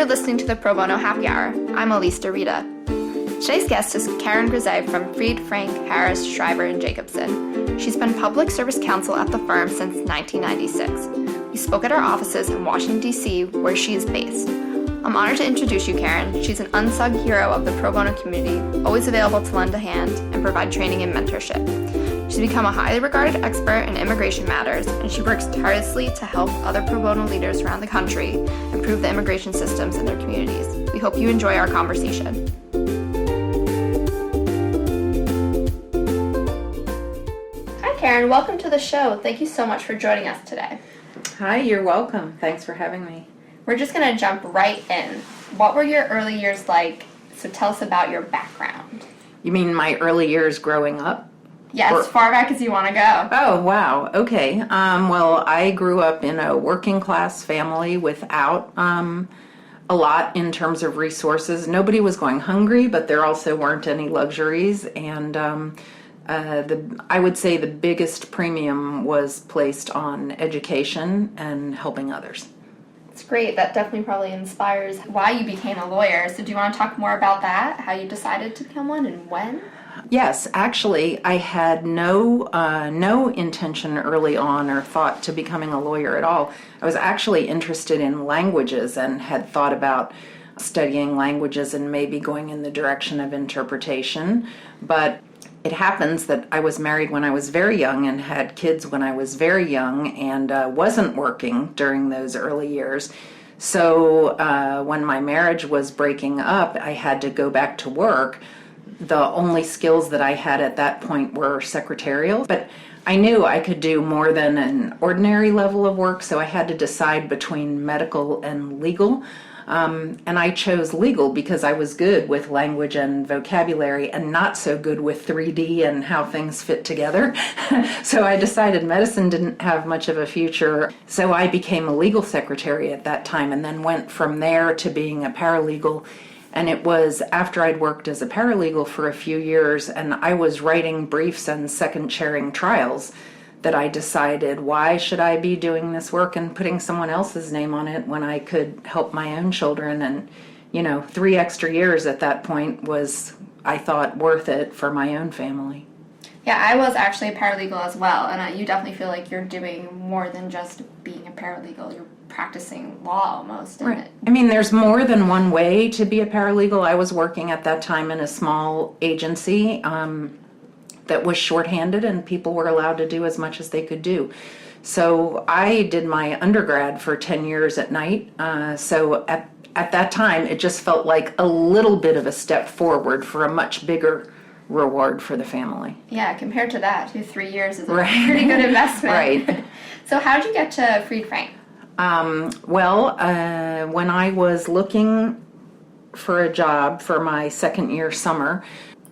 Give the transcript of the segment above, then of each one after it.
You're listening to the Pro Bono Happy Hour. I'm Elise DeRita. Today's guest is Karen Grisez from Fried, Frank, Harris, Shriver Jacobson. She's been public service counsel at the firm since 1996. We spoke at our offices in Washington, D.C., where she is based. I'm honored to introduce you, Karen. She's an unsung hero of the pro bono community, always available to lend a hand and provide training and mentorship. She's become a highly regarded expert in immigration matters, and she works tirelessly to help other pro bono leaders around the country improve the immigration systems in their communities. We hope you enjoy our conversation. Hi, Karen. Welcome to the show. Thank you so much for joining us today. Hi, you're welcome. Thanks for having me. We're just going to jump right in. What were your early years like? So tell us about your background. You mean my early years growing up? Yes, as far back as you want to go. Oh, wow. Okay. Well, I grew up in a working class family without a lot in terms of resources. Nobody was going hungry, but there also weren't any luxuries. And I would say the biggest premium was placed on education and helping others. It's great. That definitely probably inspires why you became a lawyer. So do you want to talk more about that, how you decided to become one and when? Yes, actually, I had no intention early on or thought to becoming a lawyer at all. I was actually interested in languages and had thought about studying languages and maybe going in the direction of interpretation. But it happens that I was married when I was very young and had kids when I was very young and wasn't working during those early years. So when my marriage was breaking up, I had to go back to work. The only skills that I had at that point were secretarial, but I knew I could do more than an ordinary level of work, so I had to decide between medical and legal. And I chose legal because I was good with language and vocabulary and not so good with 3D and how things fit together. So I decided medicine didn't have much of a future. So I became a legal secretary at that time and then went from there to being a paralegal. And it was after I'd worked as a paralegal for a few years and I was writing briefs and second chairing trials that I decided, why should I be doing this work and putting someone else's name on it when I could help my own children? And, 3 extra years at that point was, I thought, worth it for my own family. Yeah, I was actually a paralegal as well, and you definitely feel like you're doing more than just being a paralegal. You're practicing law almost, isn't it? I mean, there's more than one way to be a paralegal. I was working at that time in a small agency that was shorthanded, and people were allowed to do as much as they could do. So I did my undergrad for 10 years at night. So at that time, it just felt like a little bit of a step forward for a much bigger reward for the family. Yeah, compared to that, 3 years is a pretty good investment. Right. So how did you get to Fried Frank? When I was looking for a job for my second year summer,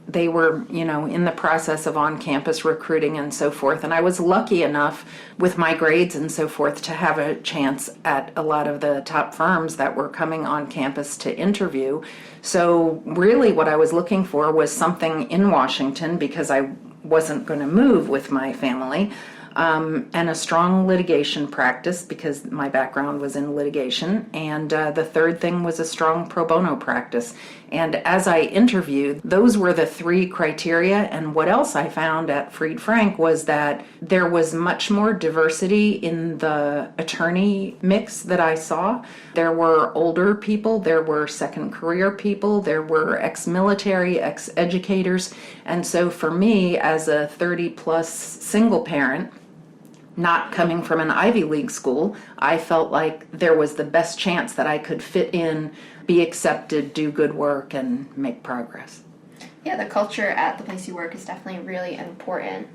they were, in the process of on-campus recruiting and so forth. And I was lucky enough with my grades and so forth to have a chance at a lot of the top firms that were coming on campus to interview. So really what I was looking for was something in Washington because I wasn't going to move with my family. And a strong litigation practice because my background was in litigation. And the third thing was a strong pro bono practice. And as I interviewed, those were the 3 criteria. And what else I found at Fried Frank was that there was much more diversity in the attorney mix that I saw. There were older people, there were second career people, there were ex-military, ex-educators. And so for me, as a 30-plus single parent, not coming from an Ivy League school, I felt like there was the best chance that I could fit in, be accepted, do good work, and make progress. Yeah, the culture at the place you work is definitely really important.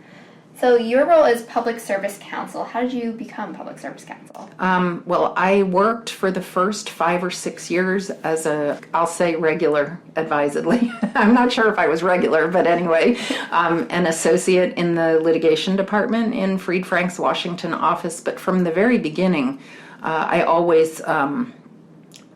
So your role is public service counsel. How did you become public service counsel? Well, I worked for the first 5 or 6 years as I'll say regular advisedly. I'm not sure if I was regular, but anyway, an associate in the litigation department in Fried Frank's Washington office. But from the very beginning, I always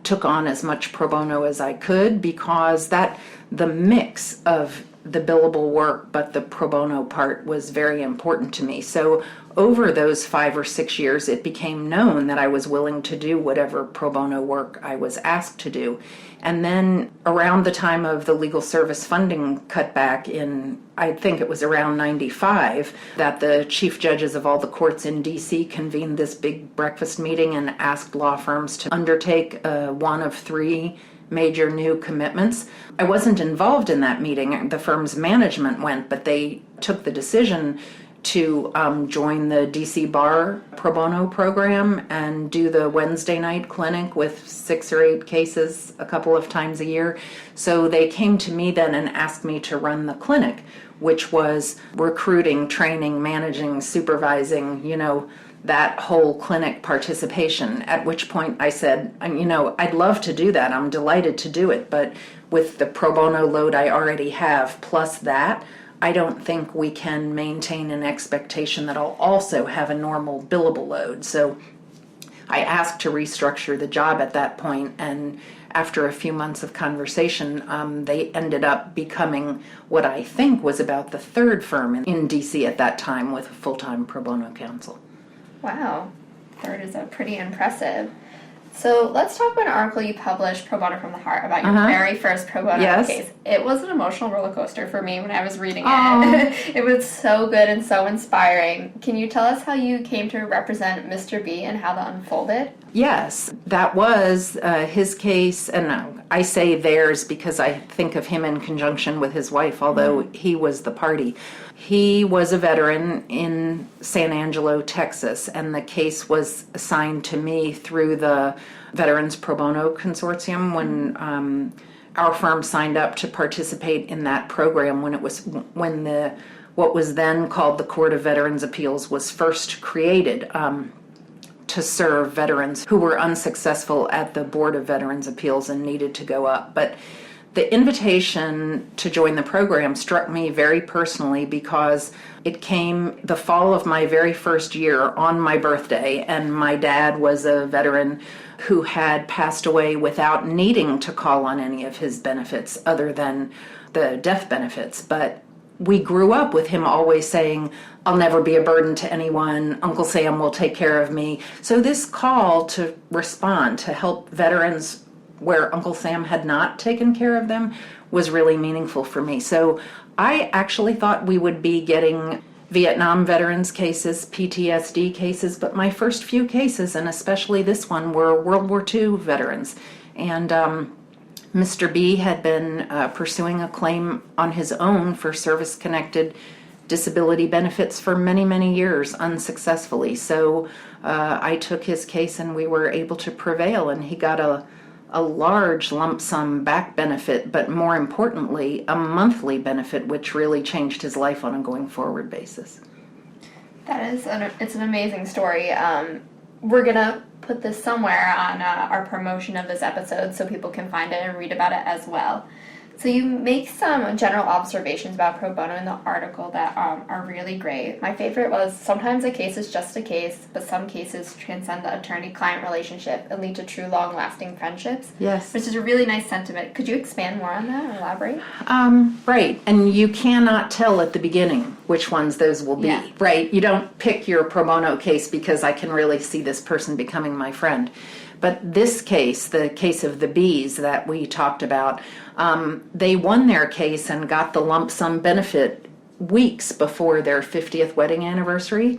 took on as much pro bono as I could because the mix of the billable work, but the pro bono part was very important to me. So over those 5 or 6 years, it became known that I was willing to do whatever pro bono work I was asked to do. And then around the time of the legal service funding cutback in, I think it was around 95, that the chief judges of all the courts in D.C. convened this big breakfast meeting and asked law firms to undertake one of 3 major new commitments. I wasn't involved in that meeting. The firm's management went, but they took the decision to join the DC Bar Pro Bono program and do the Wednesday night clinic with 6 or 8 cases a couple of times a year. So they came to me then and asked me to run the clinic, which was recruiting, training, managing, supervising, that whole clinic participation, at which point I said, I'd love to do that. I'm delighted to do it. But with the pro bono load I already have, plus that, I don't think we can maintain an expectation that I'll also have a normal billable load. So I asked to restructure the job at that point, and after a few months of conversation, they ended up becoming what I think was about the 3rd firm in DC at that time with a full-time pro bono counsel. Wow, 3rd is pretty impressive. So let's talk about an article you published, Pro Bono from the Heart, about your very first pro bono case. It was an emotional roller coaster for me when I was reading it. It was so good and so inspiring. Can you tell us how you came to represent Mr. B and how that unfolded? Yes, that was his case, and I say theirs because I think of him in conjunction with his wife, although he was the party. He was a veteran in San Angelo, Texas, and the case was assigned to me through the Veterans Pro Bono Consortium when our firm signed up to participate in that program when what was then called the Court of Veterans Appeals was first created to serve veterans who were unsuccessful at the Board of Veterans Appeals and needed to go up. But the invitation to join the program struck me very personally because it came the fall of my very first year on my birthday, and my dad was a veteran who had passed away without needing to call on any of his benefits other than the death benefits. But we grew up with him always saying, "I'll never be a burden to anyone. Uncle Sam will take care of me." So this call to respond, to help veterans where Uncle Sam had not taken care of them, was really meaningful for me. So I actually thought we would be getting Vietnam veterans cases, PTSD cases, but my first few cases, and especially this one, were World War II veterans. And Mr. B had been pursuing a claim on his own for service-connected disability benefits for many, many years unsuccessfully. So I took his case and we were able to prevail, and he got a large lump sum back benefit, but more importantly, a monthly benefit, which really changed his life on a going forward basis. It's an amazing story. We're going to put this somewhere on our promotion of this episode so people can find it and read about it as well. So you make some general observations about pro bono in the article that are really great. My favorite was, sometimes a case is just a case, but some cases transcend the attorney-client relationship and lead to true long-lasting friendships. Yes. Which is a really nice sentiment. Could you expand more on that or elaborate? Right. And you cannot tell at the beginning which ones those will be. Yeah. Right. You don't pick your pro bono case because I can really see this person becoming my friend. But this case, the case of the B's that we talked about, they won their case and got the lump sum benefit weeks before their 50th wedding anniversary.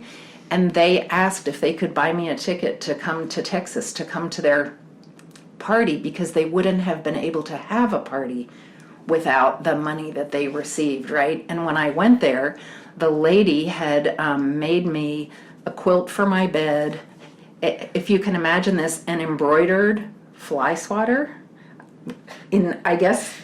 And they asked if they could buy me a ticket to come to Texas, to come to their party, because they wouldn't have been able to have a party without the money that they received, right? And when I went there, the lady had made me a quilt for my bed. If you can imagine this, an embroidered fly swatter. I guess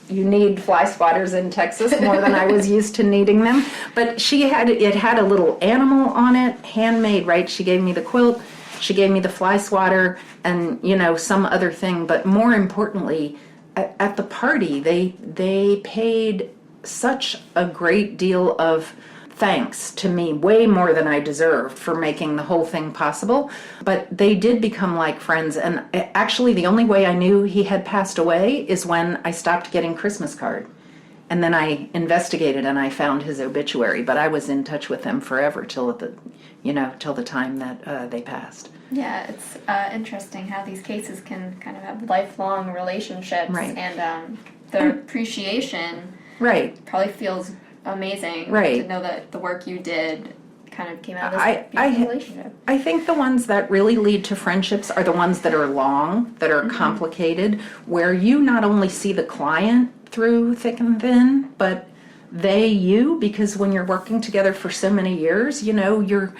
you need fly swatters in Texas more than I was used to needing them. But it had a little animal on it, handmade, right? She gave me the quilt, she gave me the fly swatter, and some other thing. But more importantly, at the party, they paid such a great deal of thanks to me, way more than I deserved, for making the whole thing possible. But they did become like friends, and actually the only way I knew he had passed away is when I stopped getting Christmas card. And then I investigated and I found his obituary, but I was in touch with them forever till the time that they passed. Yeah, it's interesting how these cases can kind of have lifelong relationships, Right. And the appreciation Right. probably feels amazing Right. to know that the work you did kind of came out of this I beautiful relationship. I think the ones that really lead to friendships are the ones that are long, that are complicated, where you not only see the client through thick and thin, but you, because when you're working together for so many years, your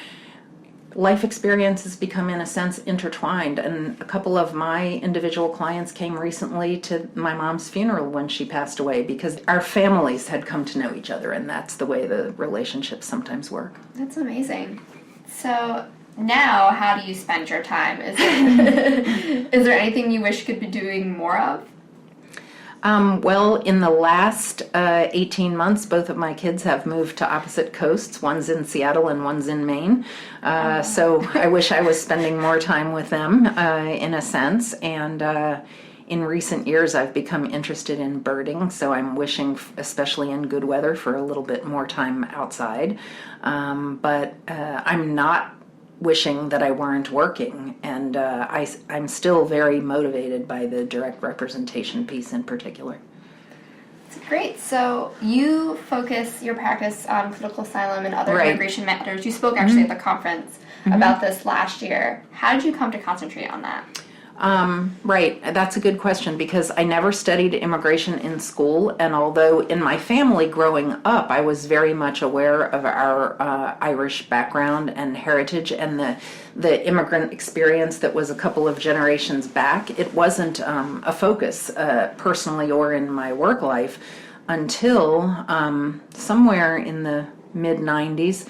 life experiences become, in a sense, intertwined. And a couple of my individual clients came recently to my mom's funeral when she passed away because our families had come to know each other, and that's the way the relationships sometimes work. That's amazing. So now, how do you spend your time? Is there anything you wish you could be doing more of? Well, in the last 18 months, both of my kids have moved to opposite coasts. One's in Seattle and one's in Maine. So I wish I was spending more time with them, in a sense. And in recent years, I've become interested in birding. So I'm wishing, especially in good weather, for a little bit more time outside. But I'm not wishing that I weren't working, and I'm still very motivated by the direct representation piece in particular. That's great. So you focus your practice on political asylum and other immigration matters. You spoke actually at the conference about this last year. How did you come to concentrate on that? Right, that's a good question because I never studied immigration in school, and although in my family growing up I was very much aware of our Irish background and heritage and the immigrant experience that was a couple of generations back, it wasn't a focus personally or in my work life until somewhere in the mid-90s.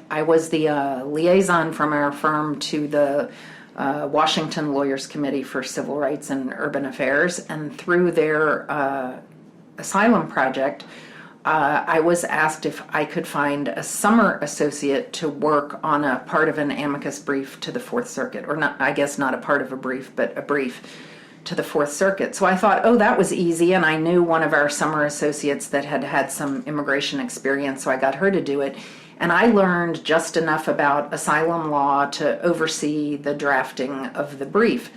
I was the liaison from our firm to the Washington Lawyers Committee for Civil Rights and Urban Affairs, and through their asylum project, I was asked if I could find a summer associate to work on a part of an amicus brief to the Fourth Circuit, or not, I guess not a part of a brief, but a brief to the Fourth Circuit. So I thought, oh, that was easy, and I knew one of our summer associates that had had some immigration experience, so I got her to do it. And I learned just enough about asylum law to oversee the drafting of the brief.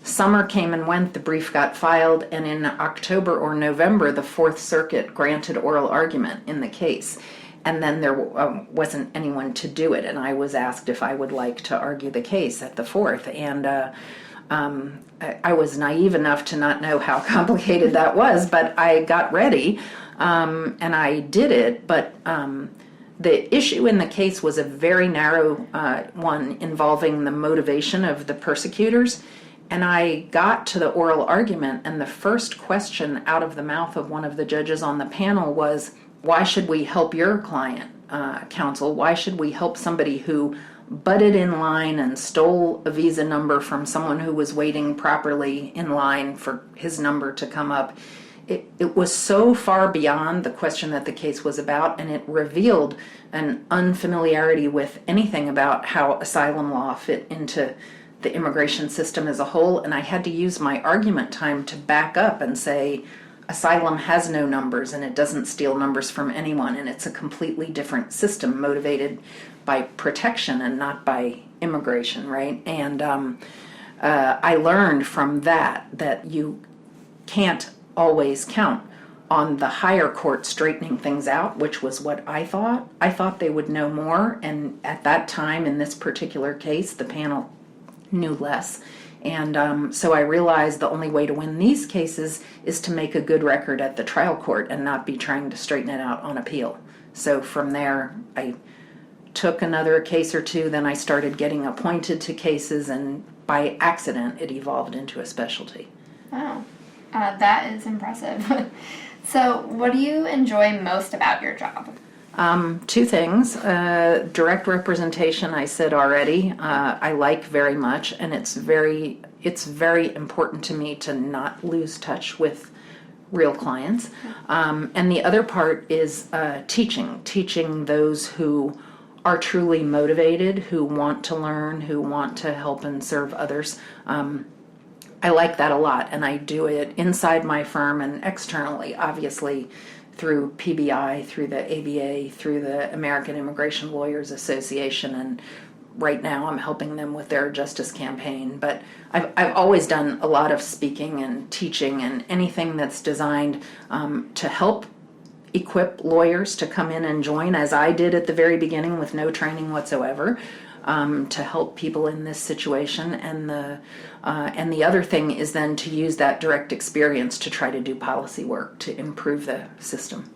Summer came and went, the brief got filed, and in October or November, the Fourth Circuit granted oral argument in the case. And then there wasn't anyone to do it, and I was asked if I would like to argue the case at the Fourth. And I was naive enough to not know how complicated that was, but I got ready, and I did it, but the issue in the case was a very narrow one involving the motivation of the persecutors. And I got to the oral argument, and the first question out of the mouth of one of the judges on the panel was, why should we help your client, counsel? Why should we help somebody who butted in line and stole a visa number from someone who was waiting properly in line for his number to come up? It was so far beyond the question that the case was about, and it revealed an unfamiliarity with anything about how asylum law fit into the immigration system as a whole, and I had to use my argument time to back up and say, asylum has no numbers, and it doesn't steal numbers from anyone, and it's a completely different system motivated by protection and not by immigration, right? And I learned from that you can't always count on the higher court straightening things out, which was what I thought. I thought they would know more, and at that time, in this particular case, the panel knew less. And so I realized the only way to win these cases is to make a good record at the trial court and not be trying to straighten it out on appeal. So from there, I took another case or two, then I started getting appointed to cases, and by accident, it evolved into a specialty. Wow. That is impressive. So what do you enjoy most about your job? Two things. Direct representation, I said already, I like very much, and it's very important to me to not lose touch with real clients. And the other part is teaching those who are truly motivated, who want to learn, who want to help and serve others. I like that a lot, and I do it inside my firm and externally, obviously, through PBI, through the ABA, through the American Immigration Lawyers Association, and right now I'm helping them with their justice campaign. But I've always done a lot of speaking and teaching and anything that's designed to help equip lawyers to come in and join, as I did at the very beginning with no training whatsoever, to help people in this situation. And the other thing is then to use that direct experience to try to do policy work to improve the system.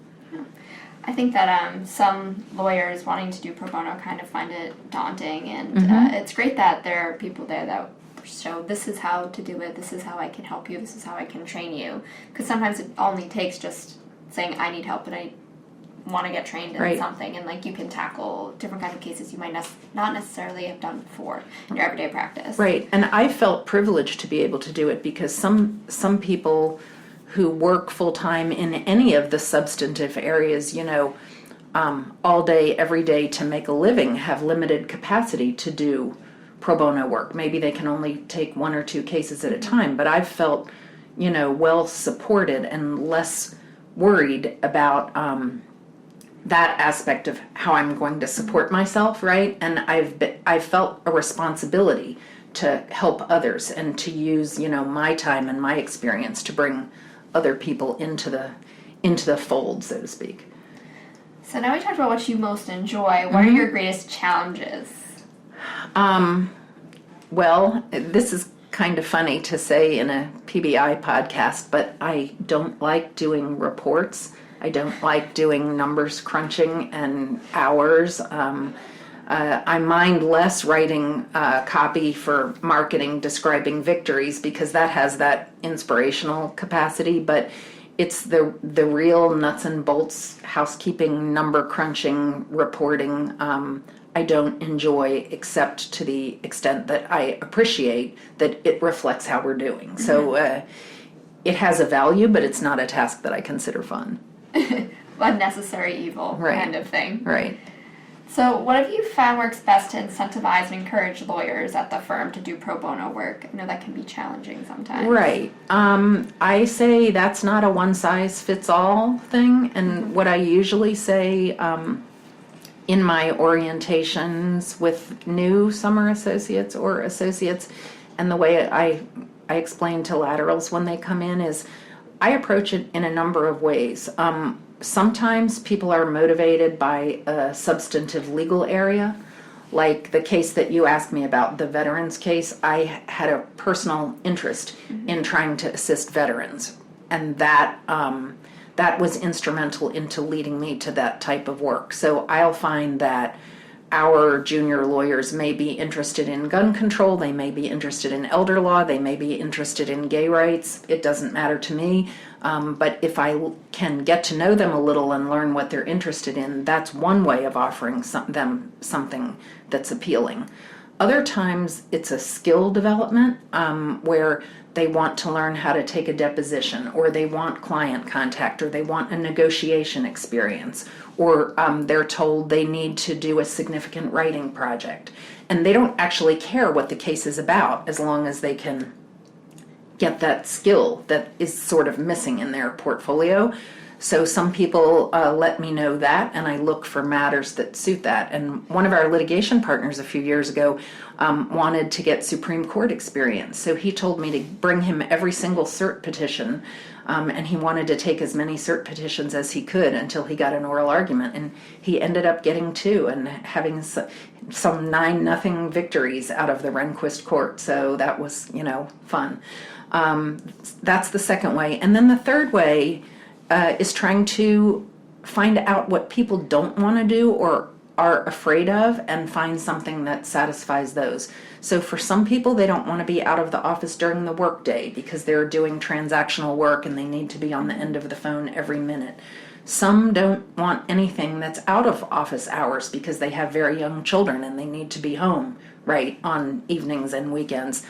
I think that some lawyers wanting to do pro bono kind of find it daunting, and it's great that there are people there that show this is how to do it, this is how I can help you, this is how I can train you. Because sometimes it only takes just saying, I need help and I want to get trained in something, and like you can tackle different kinds of cases you might not necessarily have done before in your everyday practice. Right, and I felt privileged to be able to do it because some people who work full-time in any of the substantive areas, all day, every day to make a living, have limited capacity to do pro bono work. Maybe they can only take 1 or 2 cases at a time, but I've felt, well supported and less worried about that aspect of how I'm going to support myself, right? And I've felt a responsibility to help others and to use, my time and my experience to bring other people into the fold, so to speak. So now we talked about what you most enjoy. What are your greatest challenges? Well, this is kind of funny to say in a PBI podcast, but I don't like doing reports. I don't like doing numbers crunching and hours. I mind less writing copy for marketing describing victories because that has that inspirational capacity, but it's the real nuts and bolts housekeeping, number crunching, reporting I don't enjoy, except to the extent that I appreciate that it reflects how we're doing. Mm-hmm. So it has a value, but it's not a task that I consider fun. Unnecessary evil kind of thing. Right. So what have you found works best to incentivize and encourage lawyers at the firm to do pro bono work? I know that can be challenging sometimes. Right. I say that's not a one-size-fits-all thing. And what I usually say in my orientations with new summer associates or associates, and the way I explain to laterals when they come in is I approach it in a number of ways. Sometimes people are motivated by a substantive legal area, like the case that you asked me about, the veterans case. I had a personal interest in trying to assist veterans, and that was instrumental into leading me to that type of work. So I'll find that our junior lawyers may be interested in gun control, they may be interested in elder law, they may be interested in gay rights. It doesn't matter to me. But if I can get to know them a little and learn what they're interested in, that's one way of offering them something that's appealing. Other times it's a skill development where they want to learn how to take a deposition, or they want client contact, or they want a negotiation experience, or they're told they need to do a significant writing project. And they don't actually care what the case is about as long as they can get that skill that is sort of missing in their portfolio. So some people let me know that, and I look for matters that suit that. And one of our litigation partners a few years ago wanted to get Supreme Court experience. So he told me to bring him every single cert petition, and he wanted to take as many cert petitions as he could until he got an oral argument. And he ended up getting 2 and having some 9-0 victories out of the Rehnquist court. So that was, fun. That's the second way. And then the third way is trying to find out what people don't want to do or are afraid of and find something that satisfies those. So for some people, they don't want to be out of the office during the workday because they're doing transactional work and they need to be on the end of the phone every minute. Some don't want anything that's out of office hours because they have very young children and they need to be home, right, on evenings and weekends.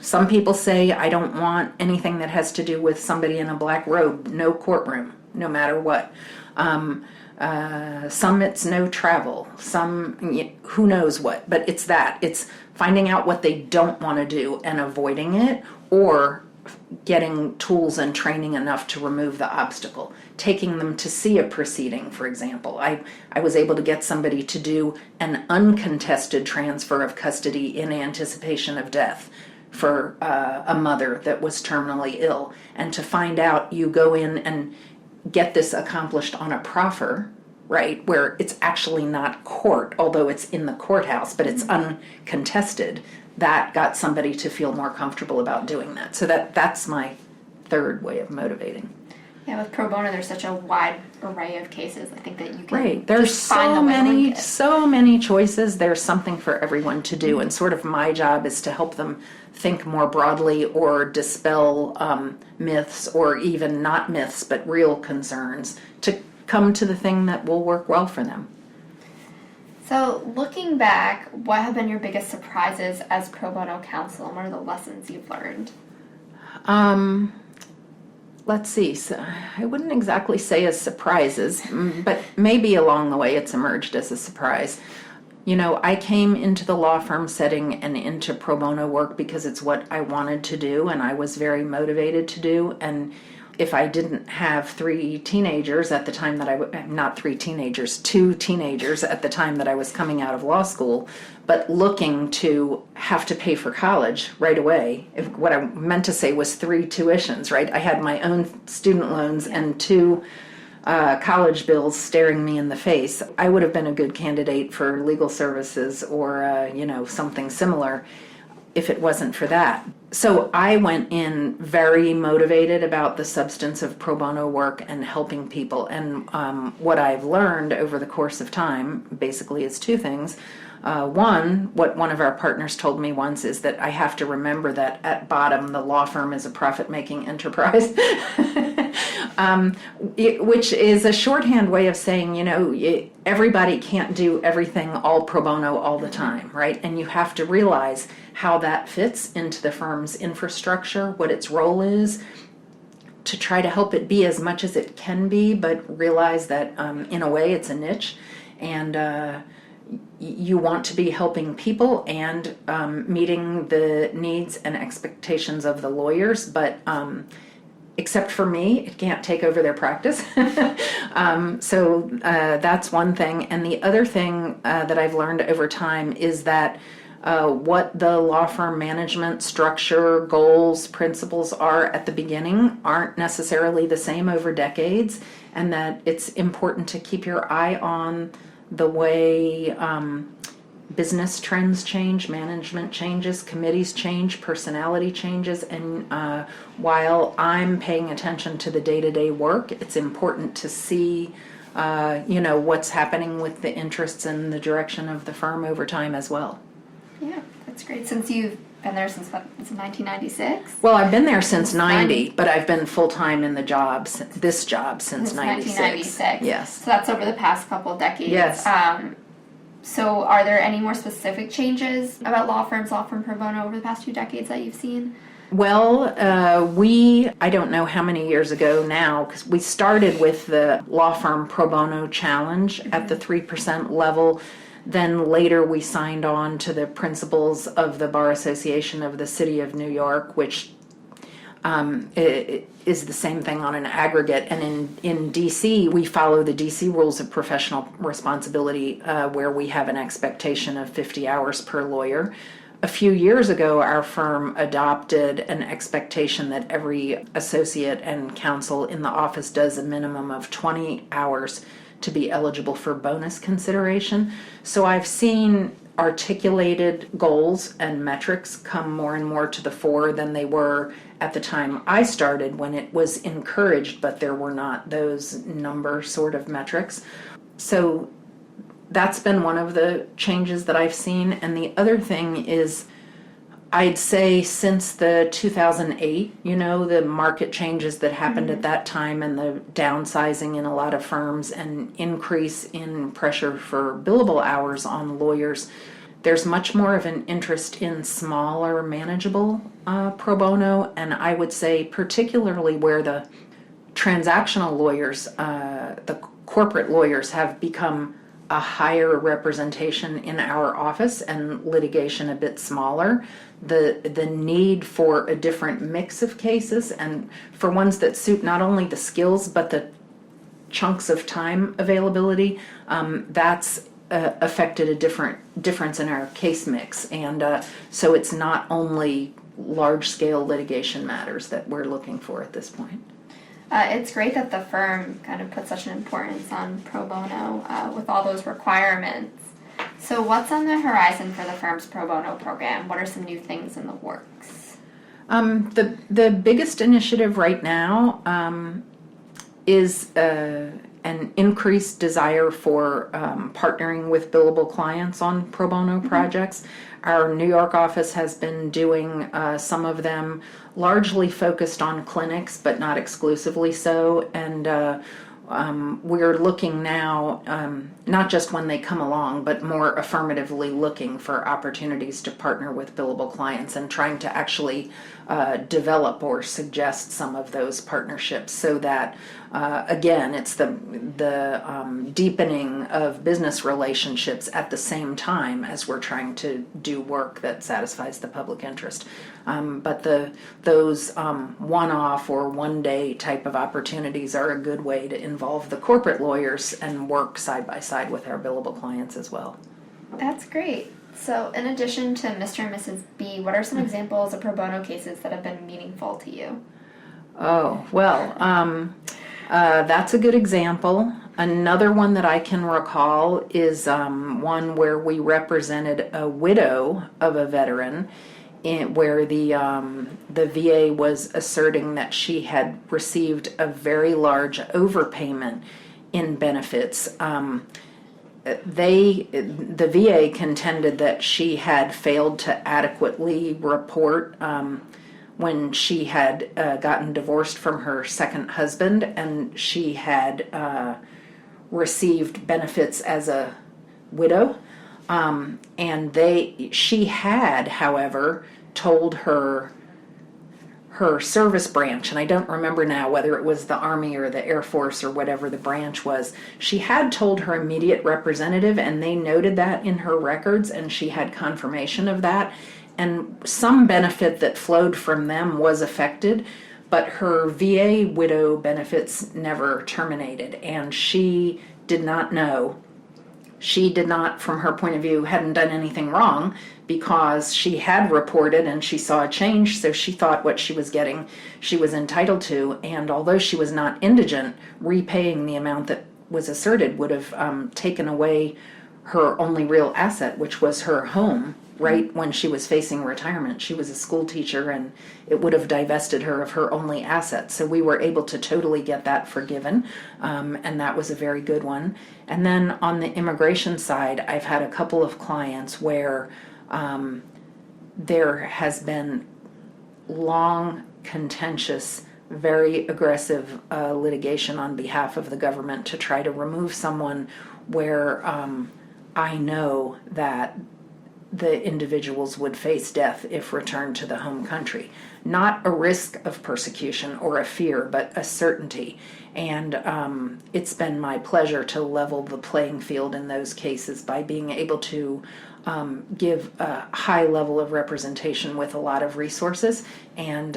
Some people say, I don't want anything that has to do with somebody in a black robe, no courtroom, no matter what. Some it's no travel, some who knows what, but it's finding out what they don't want to do and avoiding it, or getting tools and training enough to remove the obstacle. Taking them to see a proceeding, for example. I was able to get somebody to do an uncontested transfer of custody in anticipation of death for a mother that was terminally ill. And to find out, you go in and get this accomplished on a proffer, right, where it's actually not court, although it's in the courthouse, but it's uncontested. That got somebody to feel more comfortable about doing that. So that's my third way of motivating. Yeah, with pro bono, there's such a wide array of cases. I think that you can right. There's just find so many choices. There's something for everyone to do, and sort of my job is to help them think more broadly or dispel myths, or even not myths but real concerns, to come to the thing that will work well for them. So, looking back, what have been your biggest surprises as pro bono counsel, and what are the lessons you've learned? Let's see. So I wouldn't exactly say as surprises, but maybe along the way it's emerged as a surprise. You know, I came into the law firm setting and into pro bono work because it's what I wanted to do and I was very motivated to do. And if I didn't have three teenagers at the time that not three teenagers, two teenagers at the time that I was coming out of law school, but looking to have to pay for college right away. What I meant to say was three tuitions, right? I had my own student loans and two college bills staring me in the face. I would have been a good candidate for legal services or, something similar if it wasn't for that. So I went in very motivated about the substance of pro bono work and helping people. And what I've learned over the course of time basically is two things. One, what one of our partners told me once is that I have to remember that at bottom the law firm is a profit-making enterprise, which is a shorthand way of saying, everybody can't do everything all pro bono all the time, right? And you have to realize how that fits into the firm's infrastructure, what its role is, to try to help it be as much as it can be, but realize that in a way it's a niche, and you want to be helping people and meeting the needs and expectations of the lawyers, but except for me, it can't take over their practice. So that's one thing. And the other thing that I've learned over time is that what the law firm management structure, goals, principles are at the beginning aren't necessarily the same over decades, and that it's important to keep your eye on the way business trends change, management changes, committees change, personality changes, and while I'm paying attention to the day-to-day work, it's important to see what's happening with the interests and the direction of the firm over time as well. Yeah, that's great. Since you've been there since 1996? Well, I've been there since 90, but I've been full-time in this job since 1996. Yes. So that's over the past couple decades. Yes. So are there any more specific changes about law firm pro bono over the past 2 decades that you've seen? Well, I don't know how many years ago now, because we started with the Law Firm Pro Bono Challenge at the 3% level. Then later we signed on to the principles of the Bar Association of the City of New York, which is the same thing on an aggregate. And in D.C., we follow the D.C. rules of professional responsibility, where we have an expectation of 50 hours per lawyer. A few years ago, our firm adopted an expectation that every associate and counsel in the office does a minimum of 20 hours to be eligible for bonus consideration. So I've seen articulated goals and metrics come more and more to the fore than they were at the time I started, when it was encouraged, but there were not those number sort of metrics. So that's been one of the changes that I've seen. And the other thing is, I'd say since the 2008, the market changes that happened at that time, and the downsizing in a lot of firms and increase in pressure for billable hours on lawyers, there's much more of an interest in smaller, manageable pro bono. And I would say particularly where the transactional lawyers, the corporate lawyers have become a higher representation in our office and litigation a bit smaller, the need for a different mix of cases and for ones that suit not only the skills but the chunks of time availability, that's affected a difference in our case mix. And so it's not only large-scale litigation matters that we're looking for at this point. It's great that the firm kind of put such an importance on pro bono with all those requirements. So what's on the horizon for the firm's pro bono program? What are some new things in the works? The biggest initiative right now is an increased desire for partnering with billable clients on pro bono projects. Our New York office has been doing some of them largely focused on clinics, but not exclusively so. And we're looking now, not just when they come along, but more affirmatively looking for opportunities to partner with billable clients and trying to actually develop or suggest some of those partnerships so that, again, it's the deepening of business relationships at the same time as we're trying to do work that satisfies the public interest. But those one-off or one-day type of opportunities are a good way to involve the corporate lawyers and work side by side with our billable clients as well. That's great. So in addition to Mr. and Mrs. B, what are some examples of pro bono cases that have been meaningful to you? Oh, well, that's a good example. Another one that I can recall is one where we represented a widow of a veteran where the VA was asserting that she had received a very large overpayment in benefits. The VA contended that she had failed to adequately report when she had gotten divorced from her second husband, and she had received benefits as a widow. She had, however, told her service branch, and I don't remember now whether it was the Army or the Air Force or whatever the branch was, she had told her immediate representative, and they noted that in her records, and she had confirmation of that, and some benefit that flowed from them was affected, but her VA widow benefits never terminated, and she did not know. She did not, from her point of view, hadn't done anything wrong because she had reported and she saw a change, so she thought what she was getting she was entitled to, and although she was not indigent, repaying the amount that was asserted would have taken away her only real asset, which was her home, right when she was facing retirement. She was a school teacher, and it would have divested her of her only asset. So we were able to totally get that forgiven, and that was a very good one. And then on the immigration side, I've had a couple of clients where there has been long, contentious, very aggressive litigation on behalf of the government to try to remove someone where I know that the individuals would face death if returned to the home country. Not a risk of persecution or a fear, but a certainty. And it's been my pleasure to level the playing field in those cases by being able to give a high level of representation with a lot of resources and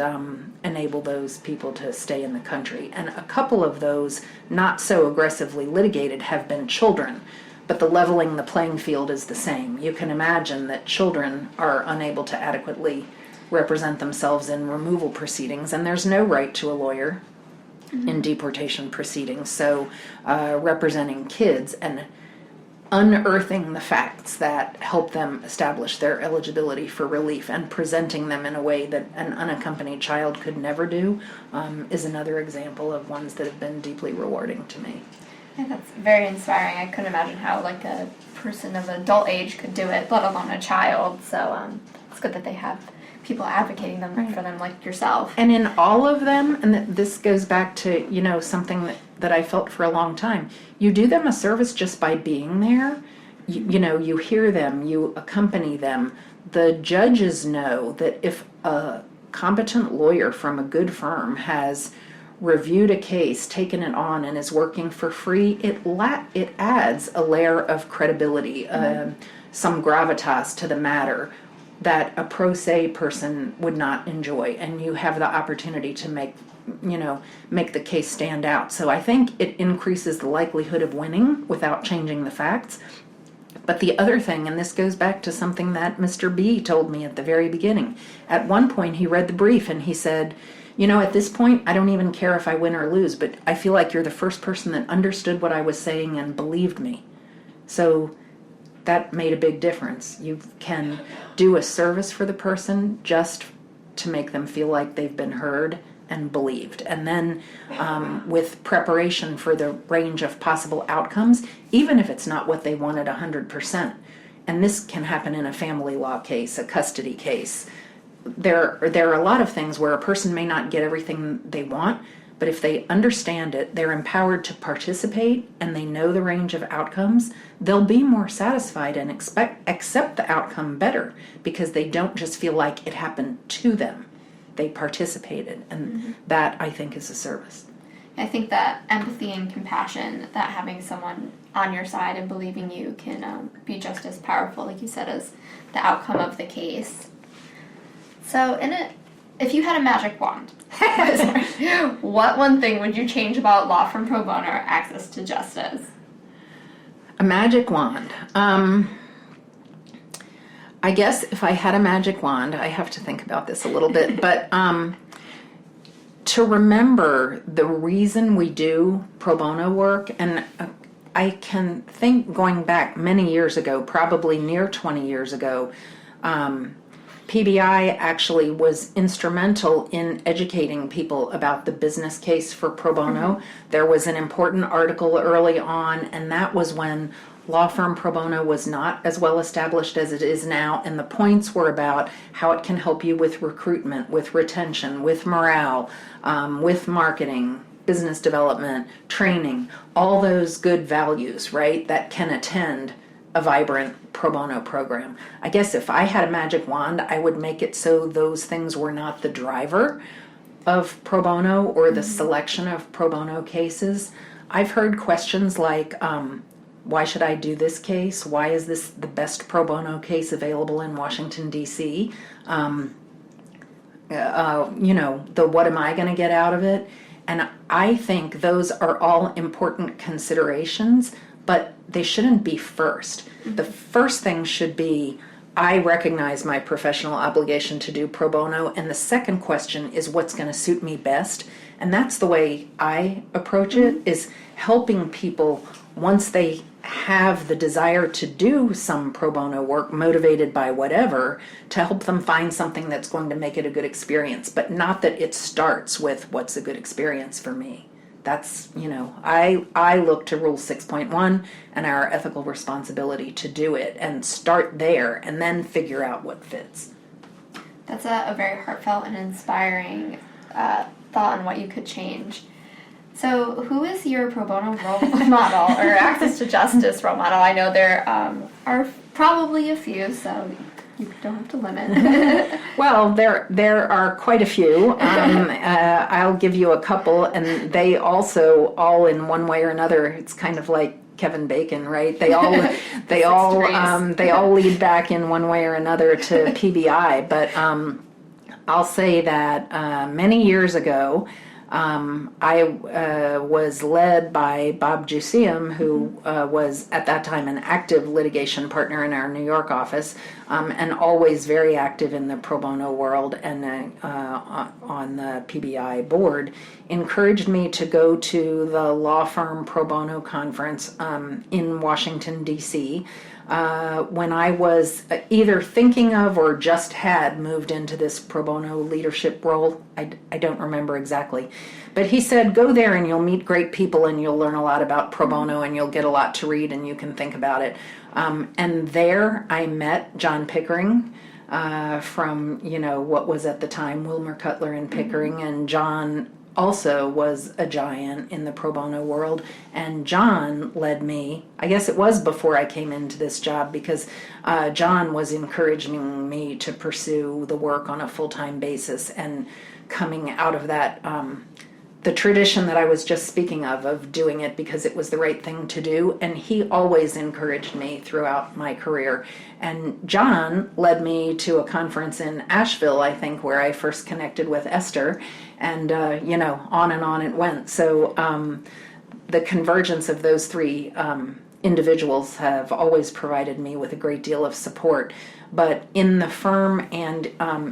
enable those people to stay in the country. And a couple of those, not so aggressively litigated, have been children. But the leveling the playing field is the same. You can imagine that children are unable to adequately represent themselves in removal proceedings, and there's no right to a lawyer in deportation proceedings. So representing kids and unearthing the facts that help them establish their eligibility for relief and presenting them in a way that an unaccompanied child could never do is another example of ones that have been deeply rewarding to me. Yeah, that's very inspiring. I couldn't imagine how like a person of adult age could do it, let alone a child. So it's good that they have people advocating for them like yourself. And in all of them, and this goes back to, something that I felt for a long time, you do them a service just by being there. You hear them, you accompany them. The judges know that if a competent lawyer from a good firm has reviewed a case, taken it on, and is working for free, it adds a layer of credibility, some gravitas to the matter that a pro se person would not enjoy, and you have the opportunity to make the case stand out. So I think it increases the likelihood of winning without changing the facts. But the other thing, and this goes back to something that Mr. B told me at the very beginning, at one point he read the brief and he said, at this point, I don't even care if I win or lose, but I feel like you're the first person that understood what I was saying and believed me. So that made a big difference. You can do a service for the person just to make them feel like they've been heard and believed. And then with preparation for the range of possible outcomes, even if it's not what they wanted 100%. And this can happen in a family law case, a custody case. There are a lot of things where a person may not get everything they want, but if they understand it, they're empowered to participate, and they know the range of outcomes, they'll be more satisfied and accept the outcome better, because they don't just feel like it happened to them. They participated, and that, I think, is a service. I think that empathy and compassion, that having someone on your side and believing you can be just as powerful, like you said, as the outcome of the case. So if you had a magic wand, what one thing would you change about Law Firm Pro Bono or access to justice? A magic wand. I guess if I had a magic wand, I have to think about this a little bit, but to remember the reason we do pro bono work, and I can think going back many years ago, probably near 20 years ago, PBI actually was instrumental in educating people about the business case for pro bono. There was an important article early on, and that was when Law Firm Pro Bono was not as well established as it is now, and the points were about how it can help you with recruitment, with retention, with morale, with marketing, business development, training, all those good values, right, that can attend a vibrant pro bono program. I guess if I had a magic wand, I would make it so those things were not the driver of pro bono or the selection of pro bono cases. I've heard questions like, why should I do this case? Why is this the best pro bono case available in Washington, D.C.? The what am I going to get out of it? And I think those are all important considerations, but they shouldn't be first. The first thing should be, I recognize my professional obligation to do pro bono, and the second question is what's going to suit me best. And that's the way I approach it, is helping people once they have the desire to do some pro bono work, motivated by whatever, to help them find something that's going to make it a good experience, but not that it starts with what's a good experience for me. That's, I look to Rule 6.1 and our ethical responsibility to do it, and start there and then figure out what fits. That's a very heartfelt and inspiring thought on what you could change. So who is your pro bono role model or access to justice role model? I know there are probably a few, so you don't have to limit. Well, there are quite a few. I'll give you a couple, and they also all in one way or another. It's kind of like Kevin Bacon, right? They all lead back in one way or another to PBI. But I'll say that many years ago, I was led by Bob Jusium, who was at that time an active litigation partner in our New York office, and always very active in the pro bono world and on the PBI board, encouraged me to go to the Law Firm Pro Bono conference in Washington, D.C., when I was either thinking of or just had moved into this pro bono leadership role. I don't remember exactly. But he said, go there and you'll meet great people and you'll learn a lot about pro bono and you'll get a lot to read and you can think about it. And there I met John Pickering from, what was at the time Wilmer Cutler and Pickering, and John also was a giant in the pro bono world, and John led me. I guess it was before I came into this job, because John was encouraging me to pursue the work on a full-time basis, and coming out of that the tradition that I was just speaking of doing it because it was the right thing to do. And he always encouraged me throughout my career. And John led me to a conference in Asheville, I think, where I first connected with Esther. And, on and on it went. So the convergence of those three individuals have always provided me with a great deal of support. But in the firm and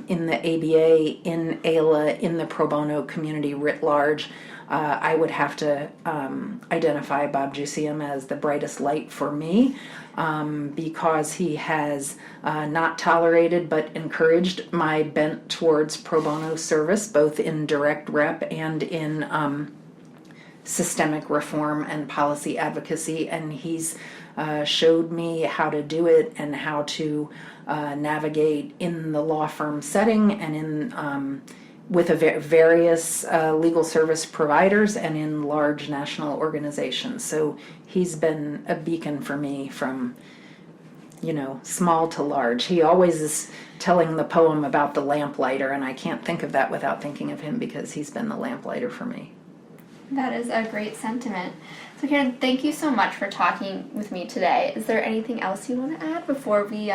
in the ABA, in AILA, in the pro bono community writ large, I would have to identify Bob Jusium as the brightest light for me because he has not tolerated but encouraged my bent towards pro bono service, both in direct rep and in systemic reform and policy advocacy, and he's showed me how to do it and how to navigate in the law firm setting and in with various legal service providers and in large national organizations. So he's been a beacon for me from small to large. He always is telling the poem about the lamplighter, and I can't think of that without thinking of him because he's been the lamplighter for me. That is a great sentiment. So Karen, thank you so much for talking with me today. Is there anything else you want to add before we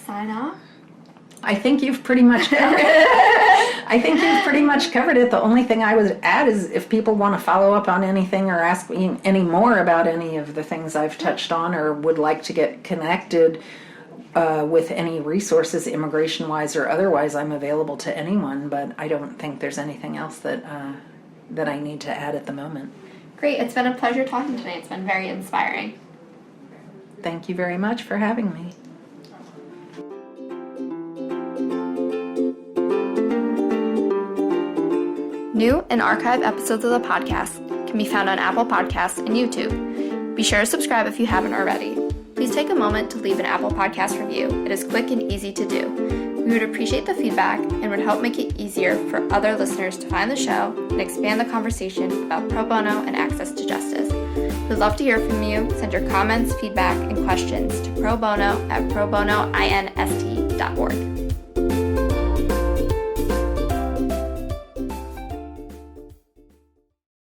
sign off? I think you've pretty much covered it. The only thing I would add is if people want to follow up on anything or ask me any more about any of the things I've touched on or would like to get connected with any resources, immigration-wise or otherwise, I'm available to anyone, but I don't think there's anything else that I need to add at the moment. Great. It's been a pleasure talking today. It's been very inspiring. Thank you very much for having me. New and archived episodes of the podcast can be found on Apple Podcasts and YouTube. Be sure to subscribe if you haven't already. Please take a moment to leave an Apple Podcast review. It is quick and easy to do. We would appreciate the feedback and would help make it easier for other listeners to find the show and expand the conversation about pro bono and access to justice. We'd love to hear from you. Send your comments, feedback, and questions to probono@probonoinst.org.